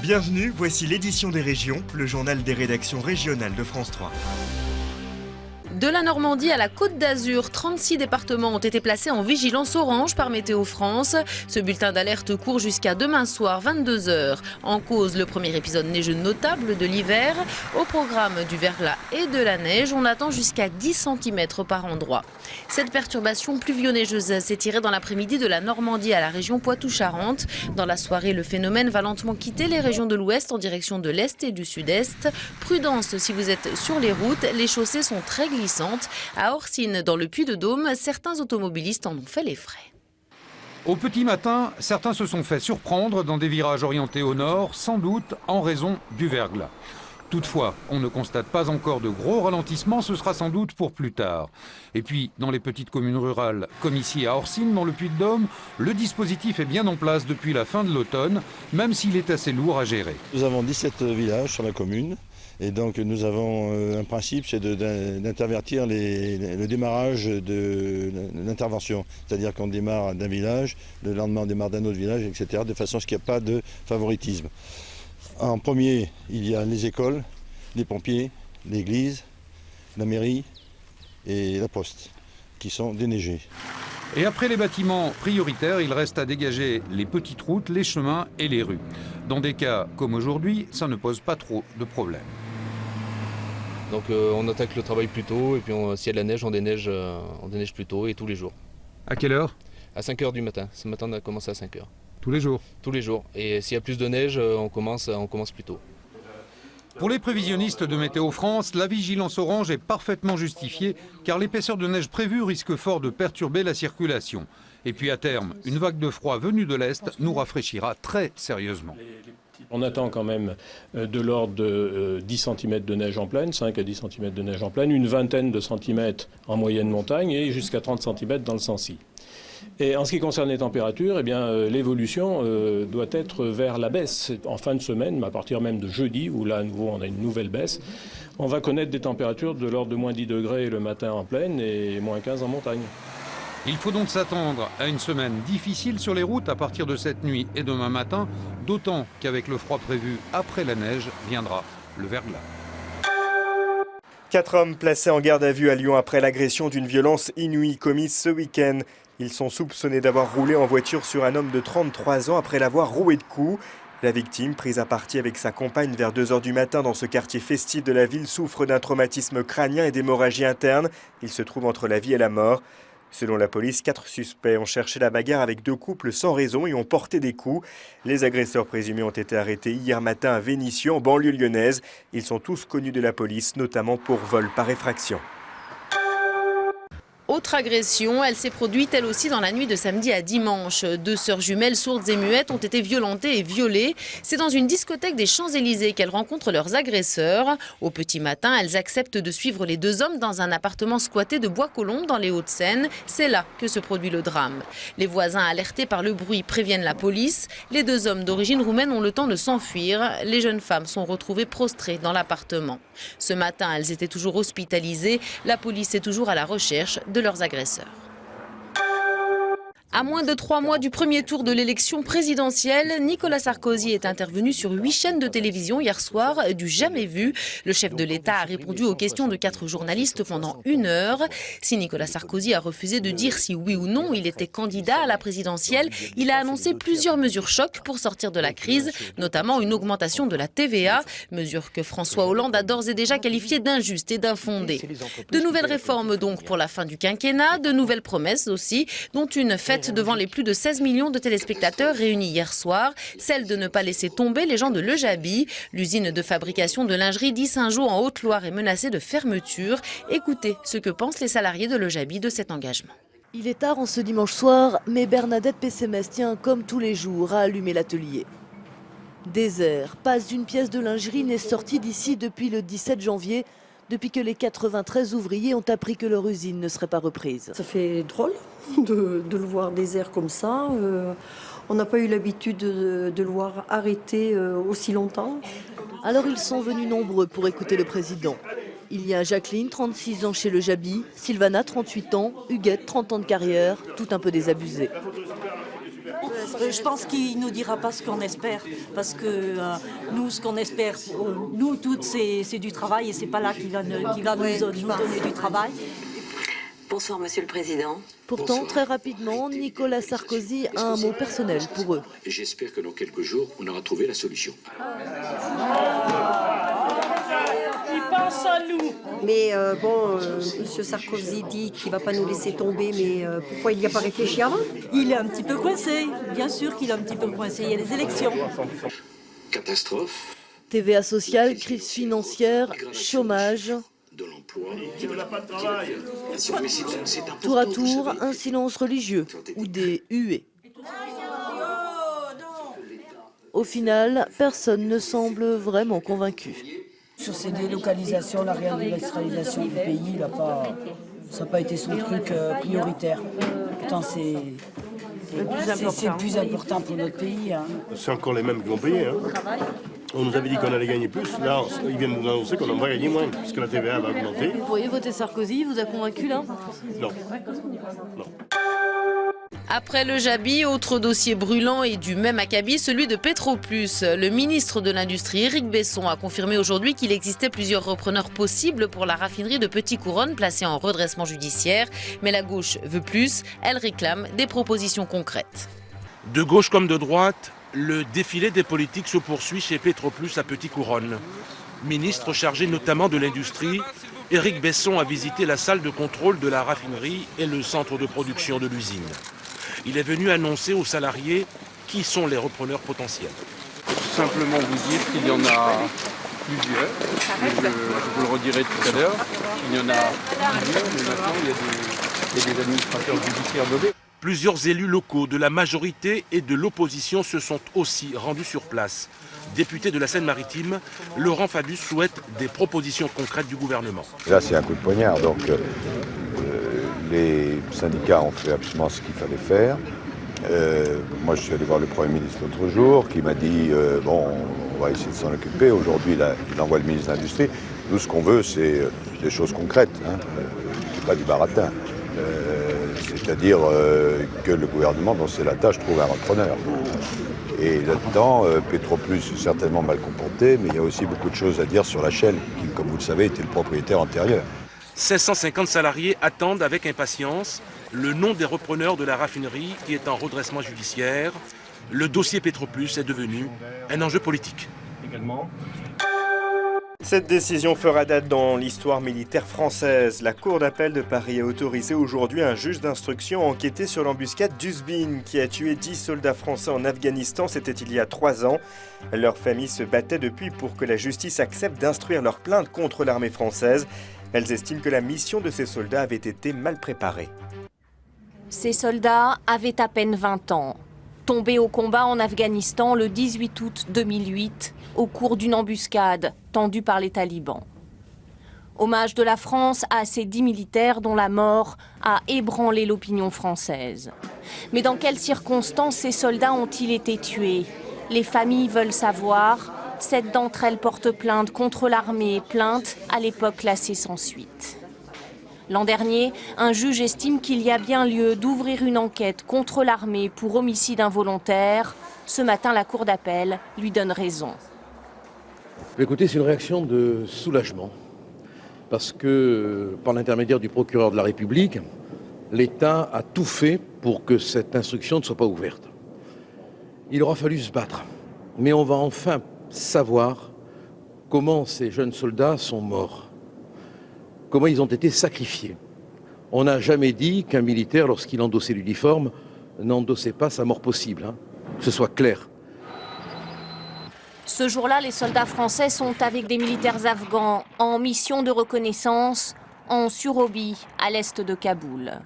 Bienvenue, voici l'édition des régions, le journal des rédactions régionales de France 3. De la Normandie à la Côte d'Azur, 36 départements ont été placés en vigilance orange par Météo France. Ce bulletin d'alerte court jusqu'à demain soir, 22 h. En cause, le premier épisode neigeux notable de l'hiver. Au programme du verglas et de la neige, on attend jusqu'à 10 cm par endroit. Cette perturbation pluvio-neigeuse s'est tirée dans l'après-midi de la Normandie à la région Poitou-Charentes. Dans la soirée, le phénomène va lentement quitter les régions de l'ouest en direction de l'est et du sud-est. Prudence si vous êtes sur les routes, les chaussées sont très glissantes. À Orsine, dans le Puy-de-Dôme, certains automobilistes en ont fait les frais. Au petit matin, certains se sont fait surprendre dans des virages orientés au nord, sans doute en raison du verglas. Toutefois, on ne constate pas encore de gros ralentissements, ce sera sans doute pour plus tard. Et puis, dans les petites communes rurales, comme ici à Orsine, dans le Puy-de-Dôme, le dispositif est bien en place depuis la fin de l'automne, même s'il est assez lourd à gérer. Nous avons 17 villages sur la commune. Et donc nous avons un principe, c'est d'intervertir le démarrage de l'intervention. C'est-à-dire qu'on démarre d'un village, le lendemain on démarre d'un autre village, etc. de façon à ce qu'il n'y ait pas de favoritisme. En premier, il y a les écoles, les pompiers, l'église, la mairie et la poste, qui sont déneigés. Et après les bâtiments prioritaires, il reste à dégager les petites routes, les chemins et les rues. Dans des cas comme aujourd'hui, ça ne pose pas trop de problèmes. Donc on attaque le travail plus tôt et puis s'il y a de la neige, on déneige plus tôt et tous les jours. À quelle heure? À 5 h du matin. Ce matin on a commencé à 5 h. Tous les jours? Tous les jours. Et s'il y a plus de neige, on commence plus tôt. Pour les prévisionnistes de Météo France, la vigilance orange est parfaitement justifiée car l'épaisseur de neige prévue risque fort de perturber la circulation. Et puis à terme, une vague de froid venue de l'Est nous rafraîchira très sérieusement. On attend quand même de l'ordre de 10 cm de neige en plaine, 5 à 10 cm de neige en plaine, une vingtaine de centimètres en moyenne montagne et jusqu'à 30 cm dans le Sancy. Et en ce qui concerne les températures, eh bien, l'évolution doit être vers la baisse. En fin de semaine, à partir même de jeudi, où là à nouveau on a une nouvelle baisse, on va connaître des températures de l'ordre de moins 10 degrés le matin en plaine et moins 15 en montagne. Il faut donc s'attendre à une semaine difficile sur les routes à partir de cette nuit et demain matin, d'autant qu'avec le froid prévu après la neige viendra le verglas. 4 hommes placés en garde à vue à Lyon après l'agression d'une violence inouïe commise ce week-end. Ils sont soupçonnés d'avoir roulé en voiture sur un homme de 33 ans après l'avoir roué de coups. La victime, prise à partie avec sa compagne vers 2 h du matin dans ce quartier festif de la ville, souffre d'un traumatisme crânien et d'hémorragie interne. Il se trouve entre la vie et la mort. Selon la police, 4 suspects ont cherché la bagarre avec 2 couples sans raison et ont porté des coups. Les agresseurs présumés ont été arrêtés hier matin à Vénissieux, en banlieue lyonnaise. Ils sont tous connus de la police, notamment pour vol par effraction. Autre agression, elle s'est produite elle aussi dans la nuit de samedi à dimanche. 2 sœurs jumelles sourdes et muettes ont été violentées et violées. C'est dans une discothèque des Champs-Élysées qu'elles rencontrent leurs agresseurs. Au petit matin, elles acceptent de suivre les 2 hommes dans un appartement squatté de Bois-Colombes dans les Hauts-de-Seine. C'est là que se produit le drame. Les voisins alertés par le bruit préviennent la police. Les 2 hommes d'origine roumaine ont le temps de s'enfuir. Les jeunes femmes sont retrouvées prostrées dans l'appartement. Ce matin, elles étaient toujours hospitalisées. La police est toujours à la recherche de leurs agresseurs. À moins de 3 mois du premier tour de l'élection présidentielle, Nicolas Sarkozy est intervenu sur 8 chaînes de télévision hier soir, du jamais vu. Le chef de l'État a répondu aux questions de 4 journalistes pendant 1 heure. Si Nicolas Sarkozy a refusé de dire si oui ou non il était candidat à la présidentielle, il a annoncé plusieurs mesures chocs pour sortir de la crise, notamment une augmentation de la TVA, mesure que François Hollande a d'ores et déjà qualifiée d'injuste et d'infondée. De nouvelles réformes donc pour la fin du quinquennat, de nouvelles promesses aussi, dont une faite devant les plus de 16 millions de téléspectateurs réunis hier soir, celle de ne pas laisser tomber les gens de Le Jaby. L'usine de fabrication de lingerie d'Issingeaux en Haute-Loire est menacée de fermeture. Écoutez ce que pensent les salariés de Le Jaby de cet engagement. Il est tard en ce dimanche soir, mais Bernadette Pessemès tient comme tous les jours à allumer l'atelier. Désert, pas une pièce de lingerie n'est sortie d'ici depuis le 17 janvier, depuis que les 93 ouvriers ont appris que leur usine ne serait pas reprise. Ça fait drôle de le voir désert comme ça. On n'a pas eu l'habitude de le voir arrêté aussi longtemps. Alors ils sont venus nombreux pour écouter le président. Il y a Jacqueline, 36 ans chez Le Jaby, Sylvana, 38 ans, Huguette, 30 ans de carrière, tout un peu désabusée. Je pense qu'il ne nous dira pas ce qu'on espère, parce que nous, ce qu'on espère, nous toutes, c'est du travail, et c'est pas là qu'il va nous donner du travail. Bonsoir, Monsieur le Président. Pourtant, Bonsoir. très rapidement, Nicolas Sarkozy a un mot personnel pour eux. J'espère que dans quelques jours, on aura trouvé la solution. Il pense à nous. Mais M. Sarkozy dit qu'il ne va pas nous laisser tomber, mais pourquoi il n'y a pas réfléchi avant? Il est un petit peu coincé, bien sûr qu'il est un petit peu coincé, il y a les élections. Catastrophe. TVA sociale, crise financière, chômage. De l'emploi. Tour à tour, un silence religieux ou des huées. Au final, personne ne semble vraiment convaincu. Sur ces délocalisations, la réindustrialisation du pays, ça n'a pas été son truc prioritaire. Pourtant, c'est le plus important pour notre pays. Hein. C'est encore les mêmes qui vont payer. Hein. On nous avait dit qu'on allait gagner plus. Là, ils viennent nous annoncer qu'on va gagner moins, puisque la TVA va augmenter. Vous pourriez voter Sarkozy, vous a convaincu là? Non. Après le Jabi, autre dossier brûlant et du même acabit, celui de Petroplus. Le ministre de l'Industrie, Éric Besson, a confirmé aujourd'hui qu'il existait plusieurs repreneurs possibles pour la raffinerie de Petit-Couronne placée en redressement judiciaire. Mais la gauche veut plus, elle réclame des propositions concrètes. De gauche comme de droite, le défilé des politiques se poursuit chez Petroplus à Petit-Couronne. Ministre chargé notamment de l'industrie, Éric Besson a visité la salle de contrôle de la raffinerie et le centre de production de l'usine. Il est venu annoncer aux salariés qui sont les repreneurs potentiels. Simplement vous dire qu'il y en a plusieurs, je vous le redirai tout à l'heure, il y en a plusieurs, mais maintenant il y a des administrateurs judiciaires nommés. Plusieurs élus locaux de la majorité et de l'opposition se sont aussi rendus sur place. Député de la Seine-Maritime, Laurent Fabius souhaite des propositions concrètes du gouvernement. Là, c'est un coup de poignard. Donc, les syndicats ont fait absolument ce qu'il fallait faire. Moi, je suis allé voir le Premier ministre l'autre jour, qui m'a dit bon, on va essayer de s'en occuper. Aujourd'hui, il envoie le ministre de l'Industrie. Nous, ce qu'on veut, c'est des choses concrètes. Hein. C'est pas du baratin. C'est-à-dire que le gouvernement, dont c'est la tâche, trouve un repreneur. Et là-dedans, Petroplus est certainement mal comporté, mais il y a aussi beaucoup de choses à dire sur la Shell, qui, comme vous le savez, était le propriétaire antérieur. 1650 salariés attendent avec impatience le nom des repreneurs de la raffinerie qui est en redressement judiciaire. Le dossier Petroplus est devenu un enjeu politique. Cette décision fera date dans l'histoire militaire française. La Cour d'appel de Paris a autorisé aujourd'hui un juge d'instruction à enquêter sur l'embuscade d'Uzbin qui a tué 10 soldats français en Afghanistan. C'était il y a 3 ans. Leurs familles se battaient depuis pour que la justice accepte d'instruire leur plainte contre l'armée française. Elles estiment que la mission de ces soldats avait été mal préparée. Ces soldats avaient à peine 20 ans. Tombés au combat en Afghanistan le 18 août 2008, au cours d'une embuscade tendue par les talibans. Hommage de la France à ces 10 militaires dont la mort a ébranlé l'opinion française. Mais dans quelles circonstances ces soldats ont-ils été tués? Les familles veulent savoir. 7 d'entre elles portent plainte contre l'armée, plainte à l'époque classée sans suite. L'an dernier, un juge estime qu'il y a bien lieu d'ouvrir une enquête contre l'armée pour homicide involontaire. Ce matin, la Cour d'appel lui donne raison. Écoutez, c'est une réaction de soulagement, parce que, par l'intermédiaire du procureur de la République, l'État a tout fait pour que cette instruction ne soit pas ouverte. Il aura fallu se battre, mais on va enfin savoir comment ces jeunes soldats sont morts, comment ils ont été sacrifiés. On n'a jamais dit qu'un militaire, lorsqu'il endossait l'uniforme, n'endossait pas sa mort possible, hein. Que ce soit clair. Ce jour-là, les soldats français sont avec des militaires afghans en mission de reconnaissance en Surobi, à l'est de Kaboul.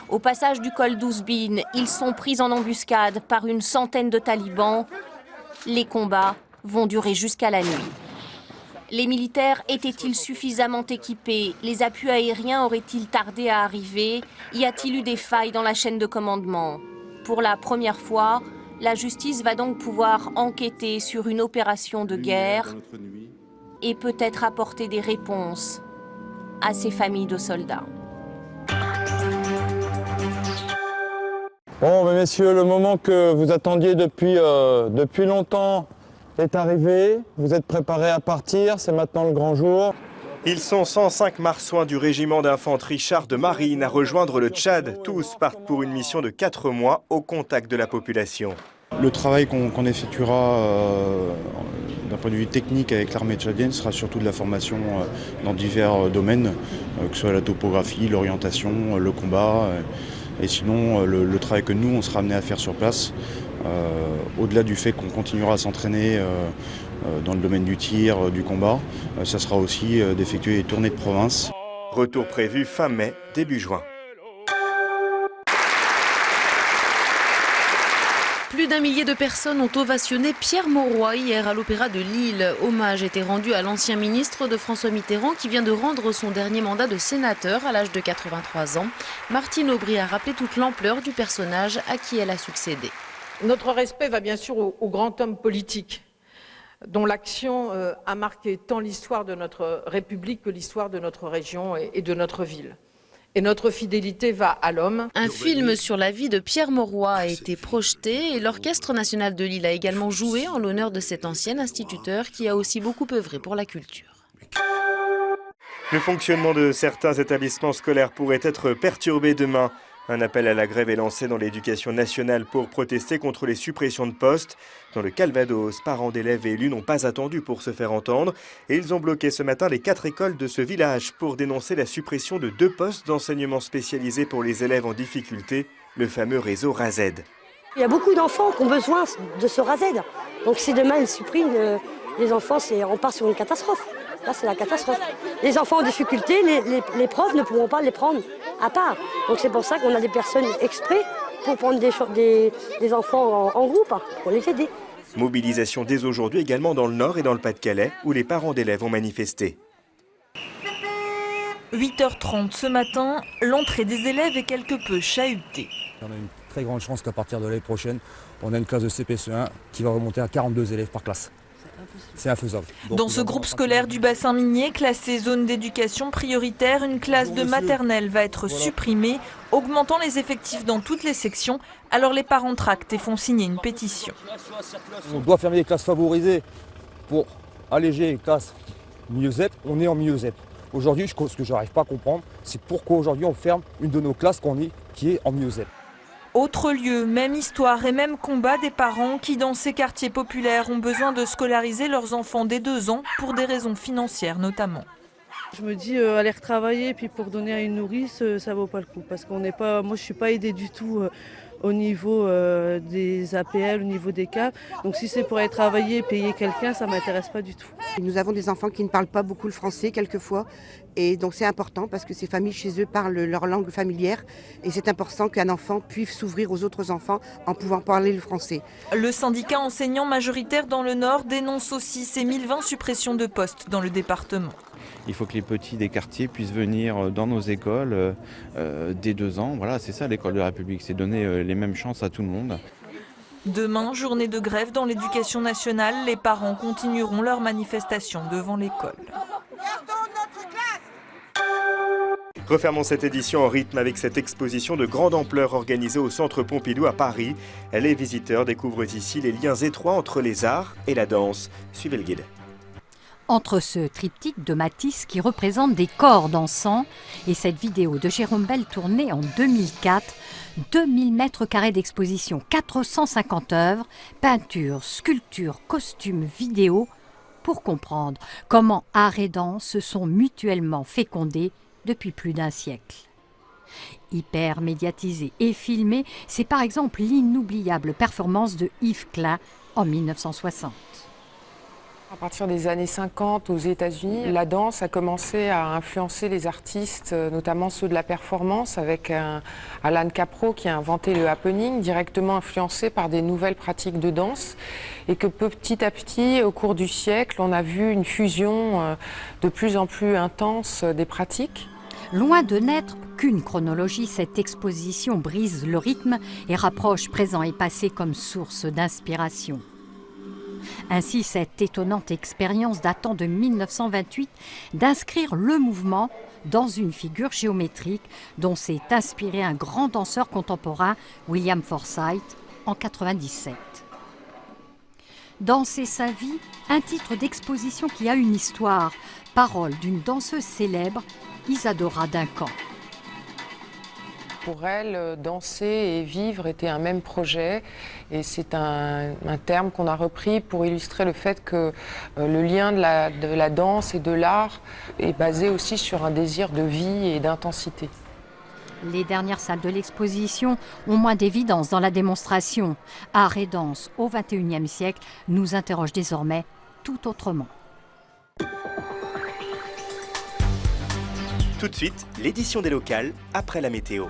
Au passage du col d'Uzbin, ils sont pris en embuscade par une centaine de talibans. Les combats vont durer jusqu'à la nuit. Les militaires étaient-ils suffisamment équipés? Les appuis aériens auraient-ils tardé à arriver? Y a-t-il eu des failles dans la chaîne de commandement? Pour la première fois, la justice va donc pouvoir enquêter sur une opération de guerre et peut-être apporter des réponses à ces familles de soldats. Bon, mais messieurs, le moment que vous attendiez depuis longtemps est arrivé. Vous êtes préparés à partir, c'est maintenant le grand jour. Ils sont 105 marsouins du régiment d'infanterie chars de marine à rejoindre le Tchad. Tous partent pour une mission de 4 mois au contact de la population. Le travail qu'on effectuera d'un point de vue technique avec l'armée tchadienne sera surtout de la formation dans divers domaines, que ce soit la topographie, l'orientation, le combat. Et sinon, le travail que nous, on sera amené à faire sur place, au-delà du fait qu'on continuera à s'entraîner dans le domaine du tir, du combat, ça sera aussi d'effectuer des tournées de province. Retour prévu fin mai, début juin. Plus d'1 millier de personnes ont ovationné Pierre Mauroy hier à l'Opéra de Lille. Hommage était rendu à l'ancien ministre de François Mitterrand qui vient de rendre son dernier mandat de sénateur à l'âge de 83 ans. Martine Aubry a rappelé toute l'ampleur du personnage à qui elle a succédé. Notre respect va bien sûr au grand homme politique, dont l'action a marqué tant l'histoire de notre République que l'histoire de notre région et de notre ville. Et notre fidélité va à l'homme. Un film sur la vie de Pierre Mauroy a été projeté et l'Orchestre national de Lille a également joué en l'honneur de cet ancien instituteur qui a aussi beaucoup œuvré pour la culture. Le fonctionnement de certains établissements scolaires pourrait être perturbé demain. Un appel à la grève est lancé dans l'éducation nationale pour protester contre les suppressions de postes. Dans le Calvados, parents d'élèves et élus n'ont pas attendu pour se faire entendre. Et ils ont bloqué ce matin les 4 écoles de ce village pour dénoncer la suppression de 2 postes d'enseignement spécialisés pour les élèves en difficulté, le fameux réseau RAZED. Il y a beaucoup d'enfants qui ont besoin de ce RAZED. Donc si demain ils suppriment les enfants, on part sur une catastrophe. Là, c'est la catastrophe. Les enfants en difficulté, les profs ne pourront pas les prendre à part. Donc c'est pour ça qu'on a des personnes exprès pour prendre des enfants en groupe, pour les aider. Mobilisation dès aujourd'hui également dans le Nord et dans le Pas-de-Calais, où les parents d'élèves ont manifesté. 8h30 ce matin, l'entrée des élèves est quelque peu chahutée. On a une très grande chance qu'à partir de l'année prochaine, on a une classe de CPCE1 qui va remonter à 42 élèves par classe. C'est infaisable. Dans ce groupe scolaire du bassin minier, classé zone d'éducation prioritaire, une classe de maternelle va être supprimée, augmentant les effectifs dans toutes les sections. Alors les parents tractent et font signer une pétition. On doit fermer les classes favorisées pour alléger les classes milieu ZEP. On est en milieu ZEP. Aujourd'hui, ce que je n'arrive pas à comprendre, c'est pourquoi aujourd'hui on ferme une de nos classes qui est en milieu ZEP. Autre lieu, même histoire et même combat des parents qui, dans ces quartiers populaires, ont besoin de scolariser leurs enfants dès 2 ans pour des raisons financières notamment. Je me dis, aller retravailler puis pour donner à une nourrice, ça vaut pas le coup. Parce qu'on n'est pas, moi je suis pas aidée du tout au niveau des APL, au niveau des CAF. Donc si c'est pour aller travailler et payer quelqu'un, ça m'intéresse pas du tout. Nous avons des enfants qui ne parlent pas beaucoup le français quelquefois. Et donc c'est important parce que ces familles chez eux parlent leur langue familière. Et c'est important qu'un enfant puisse s'ouvrir aux autres enfants en pouvant parler le français. Le syndicat enseignant majoritaire dans le Nord dénonce aussi ces 1020 suppressions de postes dans le département. Il faut que les petits des quartiers puissent venir dans nos écoles dès 2 ans. Voilà, c'est ça l'école de la République, c'est donner les mêmes chances à tout le monde. Demain, journée de grève dans l'éducation nationale, les parents continueront leur manifestation devant l'école. Refermons cette édition en rythme avec cette exposition de grande ampleur organisée au Centre Pompidou à Paris. Les visiteurs découvrent ici les liens étroits entre les arts et la danse. Suivez le guide. Entre ce triptyque de Matisse qui représente des corps dansants et cette vidéo de Jérôme Bel tournée en 2004, 2000 mètres carrés d'exposition, 450 œuvres, peintures, sculptures, costumes, vidéos, pour comprendre comment art et danse se sont mutuellement fécondés depuis plus d'1 siècle. Hyper médiatisé et filmé, c'est par exemple l'inoubliable performance de Yves Klein en 1960. À partir des années 50 aux États-Unis, la danse a commencé à influencer les artistes, notamment ceux de la performance, avec Alan Capro qui a inventé le happening, directement influencé par des nouvelles pratiques de danse, et que petit à petit, au cours du siècle, on a vu une fusion de plus en plus intense des pratiques. Loin de n'être qu'une chronologie, cette exposition brise le rythme et rapproche présent et passé comme source d'inspiration. Ainsi, cette étonnante expérience datant de 1928 d'inscrire le mouvement dans une figure géométrique dont s'est inspiré un grand danseur contemporain, William Forsythe, en 1997. Danser sa vie, un titre d'exposition qui a une histoire, parole d'une danseuse célèbre, Isadora Duncan. Pour elle, danser et vivre était un même projet et c'est un terme qu'on a repris pour illustrer le fait que le lien de la danse et de l'art est basé aussi sur un désir de vie et d'intensité. Les dernières salles de l'exposition ont moins d'évidence dans la démonstration. Art et danse au XXIe siècle nous interroge désormais tout autrement. Tout de suite, l'édition des locales après la météo.